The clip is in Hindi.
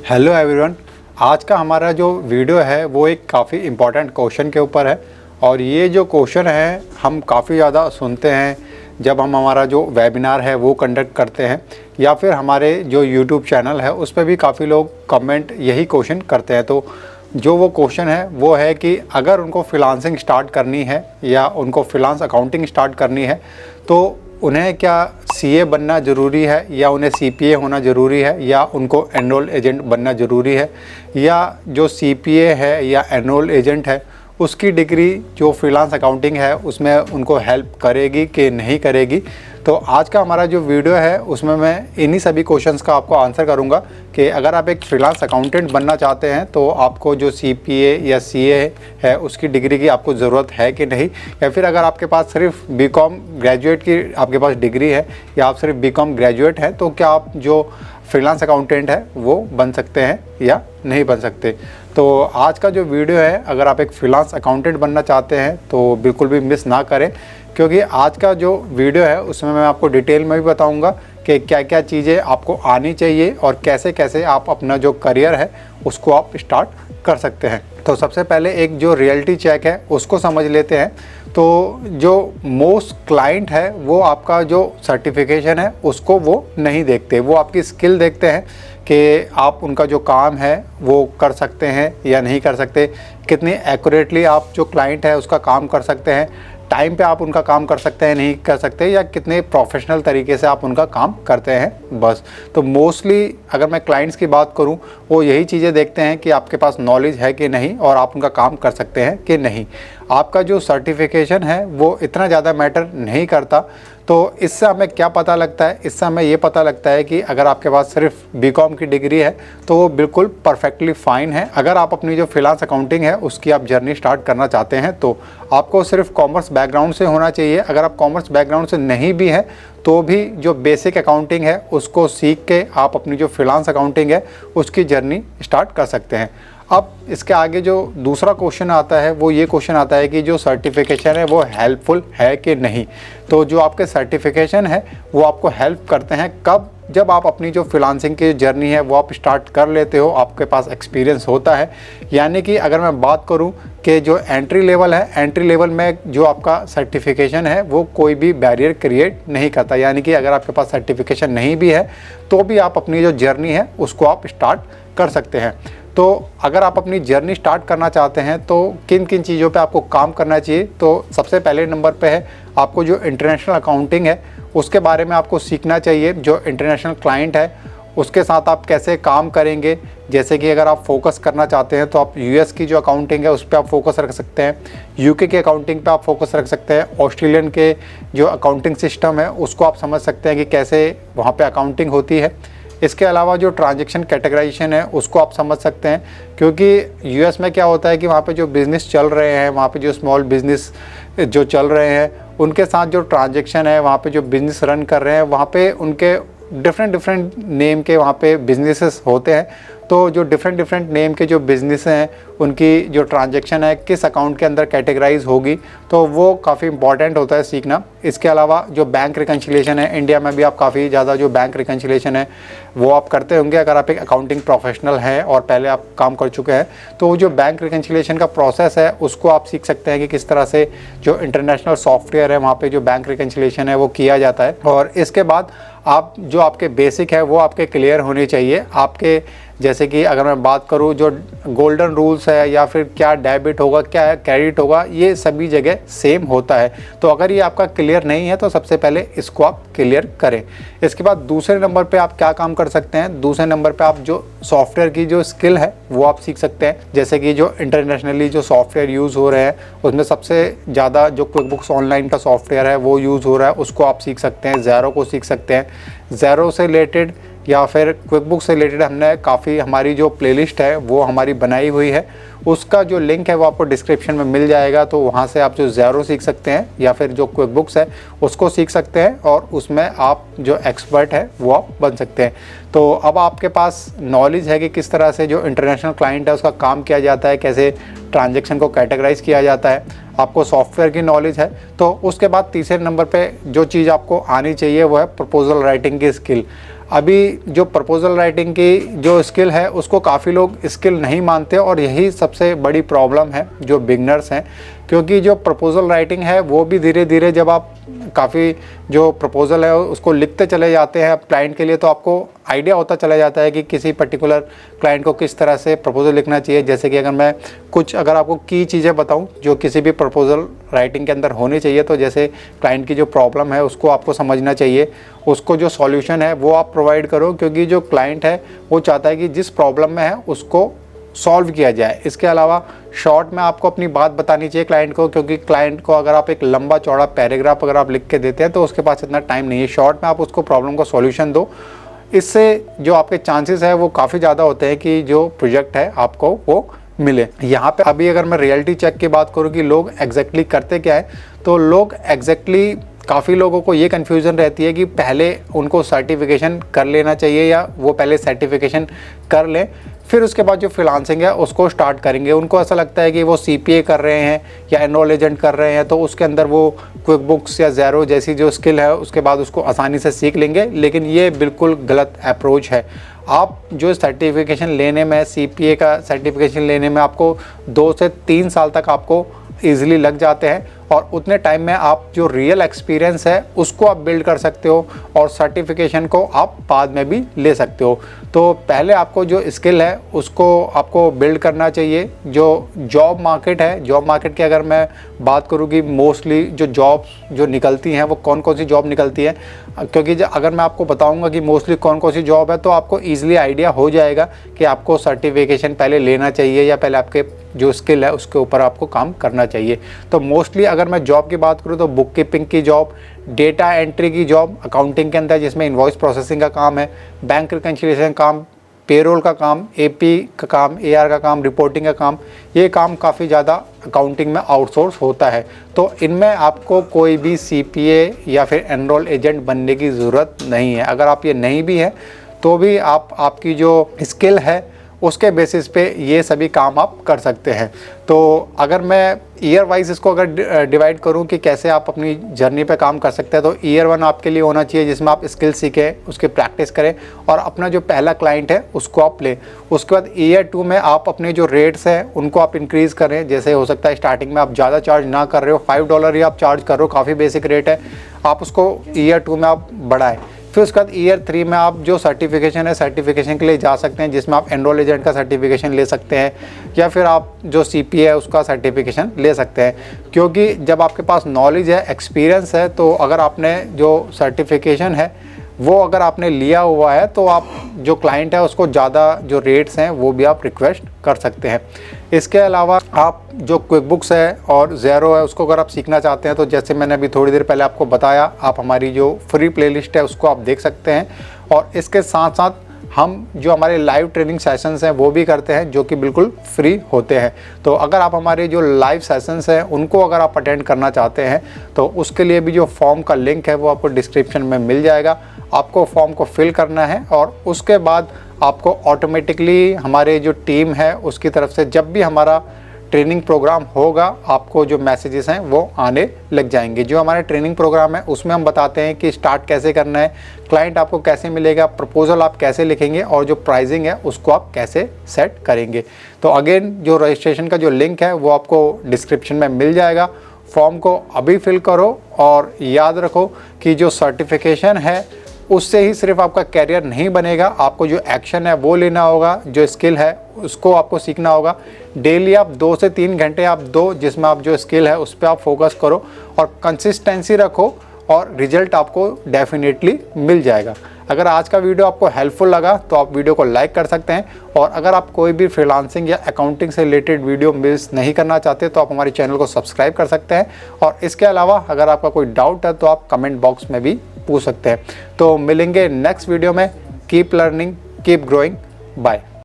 Hello everyone. आज का हमारा जो वीडियो है वो एक काफ़ी इम्पॉर्टेंट क्वेश्चन के ऊपर है और ये जो क्वेश्चन है हम काफ़ी ज़्यादा सुनते हैं जब हम हमारा जो वेबिनार है वो कंडक्ट करते हैं या फिर हमारे जो यूट्यूब चैनल है उस पर भी काफ़ी लोग कमेंट यही क्वेश्चन करते हैं। तो जो वो क्वेश्चन है वो है कि अगर उनको फ्रीलांसिंग स्टार्ट करनी है या उनको फ्रीलांस अकाउंटिंग स्टार्ट करनी है तो उन्हें क्या सीए बनना ज़रूरी है या उन्हें सीपीए होना ज़रूरी है या उनको एनरोल एजेंट बनना ज़रूरी है या जो सीपीए है या एनरोल एजेंट है उसकी डिग्री जो फ्रीलांस अकाउंटिंग है उसमें उनको हेल्प करेगी कि नहीं करेगी। तो आज का हमारा जो वीडियो है उसमें मैं इन्हीं सभी क्वेश्चंस का आपको आंसर करूंगा कि अगर आप एक फ्रीलांस अकाउंटेंट बनना चाहते हैं तो आपको जो सीपीए या सीए है उसकी डिग्री की आपको ज़रूरत है कि नहीं, या फिर अगर आपके पास सिर्फ बीकॉम ग्रेजुएट की आपके पास डिग्री है या आप सिर्फ बीकॉम ग्रेजुएट हैं तो क्या आप जो फ्रीलांस अकाउंटेंट है वो बन सकते हैं या नहीं बन सकते। तो आज का जो वीडियो है अगर आप एक फ्रीलांस अकाउंटेंट बनना चाहते हैं तो बिल्कुल भी मिस ना करें, क्योंकि आज का जो वीडियो है उसमें मैं आपको डिटेल में भी बताऊंगा कि क्या क्या चीज़ें आपको आनी चाहिए और कैसे कैसे आप अपना जो करियर है उसको आप स्टार्ट कर सकते हैं। तो सबसे पहले एक जो रियलिटी चेक है उसको समझ लेते हैं। तो जो मोस्ट क्लाइंट है वो आपका जो सर्टिफिकेशन है उसको वो नहीं देखते, वो आपकी स्किल देखते हैं कि आप उनका जो काम है वो कर सकते हैं या नहीं कर सकते, कितनी एक्यूरेटली आप जो क्लाइंट है उसका काम कर सकते हैं, टाइम पे आप उनका काम कर सकते हैं नहीं कर सकते, या कितने प्रोफेशनल तरीके से आप उनका काम करते हैं बस। तो मोस्टली अगर मैं क्लाइंट्स की बात करूं वो यही चीज़ें देखते हैं कि आपके पास नॉलेज है कि नहीं और आप उनका काम कर सकते हैं कि नहीं। आपका जो सर्टिफिकेशन है वो इतना ज़्यादा मैटर नहीं करता। तो इससे हमें क्या पता लगता है, इससे हमें ये पता लगता है कि अगर आपके पास सिर्फ बीकॉम की डिग्री है तो वो बिल्कुल परफेक्टली फ़ाइन है। अगर आप अपनी जो फ्रीलांस अकाउंटिंग है उसकी आप जर्नी स्टार्ट करना चाहते हैं तो आपको सिर्फ कॉमर्स बैकग्राउंड से होना चाहिए। अगर आप कॉमर्स बैकग्राउंड से नहीं भी हैं तो भी जो बेसिक अकाउंटिंग है उसको सीख के आप अपनी जो फ्रीलांस अकाउंटिंग है उसकी जर्नी स्टार्ट कर सकते हैं। अब इसके आगे जो दूसरा क्वेश्चन आता है वो ये क्वेश्चन आता है कि जो सर्टिफिकेशन है वो हेल्पफुल है कि नहीं। तो जो आपके सर्टिफिकेशन है वो आपको हेल्प करते हैं कब, जब आप अपनी जो फ्रीलांसिंग की जर्नी है वो आप स्टार्ट कर लेते हो, आपके पास एक्सपीरियंस होता है। यानी कि अगर मैं बात करूं कि जो एंट्री लेवल है, एंट्री लेवल में जो आपका सर्टिफिकेशन है वो कोई भी बैरियर क्रिएट नहीं करता। यानी कि अगर आपके पास सर्टिफिकेशन नहीं भी है तो भी आप अपनी जो जर्नी है उसको आप स्टार्ट कर सकते हैं। तो अगर आप अपनी जर्नी स्टार्ट करना चाहते हैं तो किन किन चीज़ों पे आपको काम करना चाहिए, तो सबसे पहले नंबर पे है आपको जो इंटरनेशनल अकाउंटिंग है उसके बारे में आपको सीखना चाहिए। जो इंटरनेशनल क्लाइंट है उसके साथ आप कैसे काम करेंगे, जैसे कि अगर आप फोकस करना चाहते हैं तो आप यूएस की जो अकाउंटिंग है उस पर आप फोकस रख सकते हैं, यूके की अकाउंटिंग पे आप फोकस रख सकते हैं, ऑस्ट्रेलियन के जो अकाउंटिंग सिस्टम है उसको आप समझ सकते हैं कि कैसे वहाँ पे अकाउंटिंग होती है। इसके अलावा जो ट्रांजैक्शन कैटेगराइजेशन है उसको आप समझ सकते हैं, क्योंकि यूएस में क्या होता है कि वहाँ पे जो बिज़नेस चल रहे हैं, वहाँ पे जो स्मॉल बिज़नेस जो चल रहे हैं उनके साथ जो ट्रांजैक्शन है, वहाँ पे जो बिज़नेस रन कर रहे हैं वहाँ पे उनके डिफरेंट नेम के वहाँ पे बिजनेसेस होते हैं। तो जो डिफरेंट नेम के जो बिज़नेस हैं उनकी जो ट्रांजैक्शन है किस अकाउंट के अंदर कैटेगराइज होगी, तो वो काफ़ी इंपॉर्टेंट होता है सीखना। इसके अलावा जो बैंक रिकन्सिलिएशन है, इंडिया में भी आप काफ़ी ज़्यादा जो बैंक रिकन्सिलिएशन है वो आप करते होंगे अगर आप एक अकाउंटिंग प्रोफेशनल हैं और पहले आप काम कर चुके हैं। तो जो बैंक रिकन्सिलिएशन का प्रोसेस है उसको आप सीख सकते हैं कि किस तरह से जो इंटरनेशनल सॉफ्टवेयर है वहाँ पर जो बैंक रिकन्सिलिएशन है वो किया जाता है। और इसके बाद आप जो आपके बेसिक है वो आपके क्लियर होने चाहिए। आपके जैसे कि अगर मैं बात करूं जो गोल्डन रूल्स है या फिर क्या डेबिट होगा क्या क्रेडिट होगा, ये सभी जगह सेम होता है। तो अगर ये आपका क्लियर नहीं है तो सबसे पहले इसको आप क्लियर करें। इसके बाद दूसरे नंबर पे आप क्या काम कर सकते हैं, दूसरे नंबर पे आप जो सॉफ्टवेयर की जो स्किल है वो आप सीख सकते हैं। जैसे कि जो इंटरनेशनली जो सॉफ्टवेयर यूज़ हो रहे हैं उसमें सबसे ज़्यादा जो क्विकबुक्स ऑनलाइन का सॉफ्टवेयर है वो यूज़ हो रहा है, उसको आप सीख सकते हैं। ज़ेरो को सीख सकते हैं। ज़ेरो से रिलेटेड या फिर क्विकबुक से रिलेटेड हमने काफ़ी हमारी जो प्लेलिस्ट है वो हमारी बनाई हुई है, उसका जो लिंक है वो आपको डिस्क्रिप्शन में मिल जाएगा। तो वहाँ से आप जो ज़ेरो सीख सकते हैं या फिर जो क्विकबुक्स है उसको सीख सकते हैं और उसमें आप जो एक्सपर्ट है वो आप बन सकते हैं। तो अब आपके पास नॉलेज है कि किस तरह से जो इंटरनेशनल क्लाइंट है उसका काम किया जाता है, कैसे ट्रांजैक्शन को कैटेगराइज किया जाता है, आपको सॉफ्टवेयर की नॉलेज है। तो उसके बाद तीसरे नंबर पे जो चीज़ आपको आनी चाहिए वो है प्रपोजल राइटिंग की स्किल। अभी जो प्रपोज़ल राइटिंग की जो स्किल है उसको काफ़ी लोग स्किल नहीं मानते और यही सबसे बड़ी प्रॉब्लम है जो बिगनर्स हैं, क्योंकि जो प्रपोज़ल राइटिंग है वो भी धीरे धीरे जब आप काफ़ी जो प्रपोज़ल है उसको लिखते चले जाते हैं क्लाइंट के लिए, तो आपको आइडिया होता चला जाता है कि किसी पर्टिकुलर क्लाइंट को किस तरह से प्रपोज़ल लिखना चाहिए। जैसे कि अगर आपको की चीज़ें बताऊं जो किसी भी प्रपोज़ल राइटिंग के अंदर होनी चाहिए, तो जैसे क्लाइंट की जो प्रॉब्लम है उसको आपको समझना चाहिए, उसको जो सॉल्यूशन है वो आप प्रोवाइड करो, क्योंकि जो क्लाइंट है वो चाहता है कि जिस प्रॉब्लम में है उसको सॉल्व किया जाए। इसके अलावा शॉर्ट में आपको अपनी बात बतानी चाहिए क्लाइंट को, क्योंकि क्लाइंट को अगर आप एक लंबा चौड़ा पैराग्राफ अगर आप लिख के देते हैं तो उसके पास इतना टाइम नहीं है। शॉर्ट में आप उसको प्रॉब्लम को सॉल्यूशन दो, इससे जो आपके चांसेस है वो काफ़ी ज़्यादा होते हैं कि जो प्रोजेक्ट है आपको वो मिले। यहाँ पे अभी अगर मैं रियलिटी चेक की बात करूँ कि लोग एग्जैक्टली करते क्या है, तो लोग एग्जैक्टली काफ़ी लोगों को ये कन्फ्यूज़न रहती है कि पहले उनको सर्टिफिकेशन कर लेना चाहिए या वो पहले सर्टिफिकेशन कर लें फिर उसके बाद जो फ्रीलांसिंग है उसको स्टार्ट करेंगे। उनको ऐसा लगता है कि वो CPA कर रहे हैं या एनरोल एजेंट कर रहे हैं तो उसके अंदर वो क्विक बुक्स या ज़ेरो जैसी जो स्किल है उसके बाद उसको आसानी से सीख लेंगे, लेकिन ये बिल्कुल गलत अप्रोच है। आप जो सर्टिफिकेशन लेने में CPA का सर्टिफिकेशन लेने में आपको 2 से 3 साल तक आपको ईज़िली लग जाते हैं और उतने टाइम में आप जो रियल एक्सपीरियंस है उसको आप बिल्ड कर सकते हो और सर्टिफिकेशन को आप बाद में भी ले सकते हो। तो पहले आपको जो स्किल है उसको आपको बिल्ड करना चाहिए। जो जॉब मार्केट है, जॉब मार्केट की अगर मैं बात करूँ कि मोस्टली जो जॉब्स जो निकलती हैं वो कौन कौन सी जॉब निकलती है, क्योंकि अगर मैं आपको बताऊंगा कि मोस्टली कौन कौन सी जॉब है तो आपको ईज़िली आइडिया हो जाएगा कि आपको सर्टिफिकेशन पहले लेना चाहिए या पहले आपके जो स्किल है उसके ऊपर आपको काम करना चाहिए। तो मोस्टली अगर मैं जॉब की बात करूँ तो बुक कीपिंग की जॉब, डेटा एंट्री की जॉब अकाउंटिंग के अंदर जिसमें इनवॉइस प्रोसेसिंग का काम है, बैंक रिकन्सिलिएशन काम, पेरोल का काम, AP का काम, AR का काम, रिपोर्टिंग का काम, ये काम काफ़ी ज़्यादा अकाउंटिंग में आउटसोर्स होता है। तो इनमें आपको कोई भी CPA या फिर एनरोल एजेंट बनने की ज़रूरत नहीं है। अगर आप ये नहीं भी हैं तो भी आपकी जो स्किल है उसके बेसिस पे ये सभी काम आप कर सकते हैं। तो अगर मैं ईयर वाइज इसको अगर डिवाइड करूं कि कैसे आप अपनी जर्नी पे काम कर सकते हैं, तो ईयर 1 आपके लिए होना चाहिए जिसमें आप स्किल सीखें, उसकी प्रैक्टिस करें और अपना जो पहला क्लाइंट है उसको आप लें। उसके बाद ईयर 2 में आप अपने जो रेट्स हैं उनको आप इंक्रीज़ करें। जैसे हो सकता है स्टार्टिंग में आप ज़्यादा चार्ज ना कर रहे हो, $5 ही आप चार्ज कर रहे हो, काफ़ी बेसिक रेट है, आप उसको ईयर 2 में आप बढ़ाएँ। फिर उसके बाद ईयर 3 में आप जो सर्टिफिकेशन है सर्टिफिकेशन के लिए जा सकते हैं, जिसमें आप एनरोल एजेंट का सर्टिफिकेशन ले सकते हैं या फिर आप जो CPA है उसका सर्टिफिकेशन ले सकते हैं। क्योंकि जब आपके पास नॉलेज है, एक्सपीरियंस है, तो अगर आपने जो सर्टिफिकेशन है वो अगर आपने लिया हुआ है तो आप जो क्लाइंट है उसको ज़्यादा जो रेट्स हैं वो भी आप रिक्वेस्ट कर सकते हैं। इसके अलावा आप जो क्विक बुक्स है और ज़ेरो है उसको अगर आप सीखना चाहते हैं तो जैसे मैंने अभी थोड़ी देर पहले आपको बताया, आप हमारी जो फ्री प्लेलिस्ट है उसको आप देख सकते हैं। और इसके साथ साथ हम जो हमारे लाइव ट्रेनिंग सेशंस हैं वो भी करते हैं जो कि बिल्कुल फ्री होते हैं। तो अगर आप हमारे जो लाइव सेशंस हैं उनको अगर आप अटेंड करना चाहते हैं तो उसके लिए भी जो फॉर्म का लिंक है वो आपको डिस्क्रिप्शन में मिल जाएगा। आपको फॉर्म को फिल करना है और उसके बाद आपको ऑटोमेटिकली हमारे जो टीम है उसकी तरफ से जब भी हमारा ट्रेनिंग प्रोग्राम होगा आपको जो मैसेजेस हैं वो आने लग जाएंगे। जो हमारा ट्रेनिंग प्रोग्राम है उसमें हम बताते हैं कि स्टार्ट कैसे करना है, क्लाइंट आपको कैसे मिलेगा, प्रपोजल आप कैसे लिखेंगे और जो प्राइसिंग है उसको आप कैसे सेट करेंगे। तो अगेन जो रजिस्ट्रेशन का जो लिंक है वो आपको डिस्क्रिप्शन में मिल जाएगा। फॉर्म को अभी फिल करो और याद रखो कि जो सर्टिफिकेशन है उससे ही सिर्फ आपका कैरियर नहीं बनेगा, आपको जो एक्शन है वो लेना होगा, जो स्किल है उसको आपको सीखना होगा। डेली आप 2 से 3 घंटे आप दो जिसमें आप जो स्किल है उस पर आप फोकस करो और कंसिस्टेंसी रखो और रिजल्ट आपको डेफिनेटली मिल जाएगा। अगर आज का वीडियो आपको हेल्पफुल लगा तो आप वीडियो को लाइक कर सकते हैं और अगर आप कोई भी फ्रीलांसिंग या अकाउंटिंग से रिलेटेड वीडियो मिस नहीं करना चाहते तो आप हमारे चैनल को सब्सक्राइब कर सकते हैं। और इसके अलावा अगर आपका कोई डाउट है तो आप कमेंट बॉक्स में भी पूछ सकते हैं। तो मिलेंगे नेक्स्ट वीडियो में। Keep learning, keep growing, bye.